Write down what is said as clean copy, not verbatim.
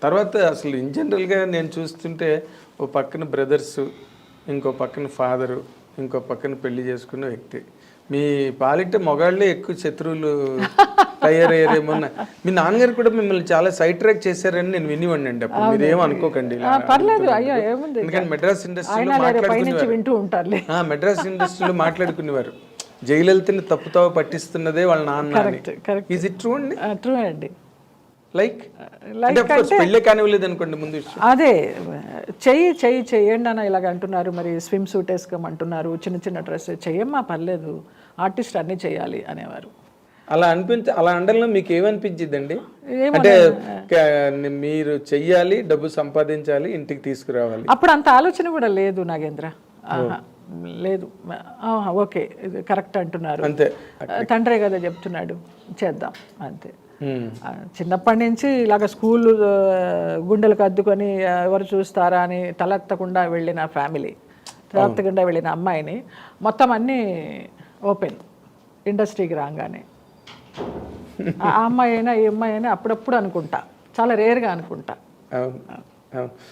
తర్వాత అసలు ఇన్ జనరల్గా నేను చూస్తుంటే ఓ పక్కన బ్రదర్స్, ఇంకో పక్కన ఫాదరు, ఇంకో పక్కన పెళ్లి చేసుకున్న వ్యక్తి. మీ పాలిట మొగాళ్ళే ఎక్కువ శత్రువులు తయారయ్యారేమో. మీ నాన్నగారు కూడా మిమ్మల్ని చాలా సైడ్ ట్రాక్ చేశారని నేను వినివ్వండి అండి. అప్పుడు మీరేమో అనుకోకండి ఇలా పర్లేదు అయ్యో ఏముంది, ఎందుకంటే మెడ్రాస్ ఇండస్ట్రీలో పైనుంచి వింటూ ఉంటారులే. మెడ్రాస్ ఇండస్ట్రీలో మాట్లాడుకునేవారు జయలలితని తప్పుతావ పట్టిస్తున్నదే వాళ్ళ నాన్న అని. ఈజ్ ఇట్ ట్రూ అండి? ట్రూ అండి. లైక్ పెళ్ళే కానివ్వలేదు అనుకోండి ముందు విషయం. అదే చెయ్యండి అన్న ఇలాగ అంటున్నారు, మరి స్విమ్ సూట్ వేసుకోమంటున్నారు, చిన్న చిన్న డ్రెస్ చెయ్యమ్మా పర్లేదు, ఆర్టిస్ట్ అన్నీ చేయాలి అనేవారు. అలా అనడంలో మీకు ఏమనిపించిందండి? అంటే మీరు చెయ్యాలి, డబ్బు సంపాదించాలి, ఇంటికి తీసుకురావాలి. అప్పుడు అంత ఆలోచన కూడా లేదు నాగేంద్ర, లేదు. ఓకే ఇది కరెక్ట్ అంటున్నారు, అంతే, తండ్రే కదా చెప్తున్నాడు చేద్దాం అంతే. చిన్నప్పటి నుంచి ఇలాగ స్కూల్ గుండెలకు అద్దుకొని ఎవరు చూస్తారా అని తలెత్తకుండా వెళ్ళిన ఫ్యామిలీ, తలెత్తకుండా వెళ్ళిన అమ్మాయిని మొత్తం అన్నీ ఓపెన్ ఇండస్ట్రీకి రాగానే. ఆ అమ్మాయి అయినా ఈ అమ్మాయి అయినా అప్పుడప్పుడు అనుకుంటా, చాలా రేర్గా అనుకుంటా.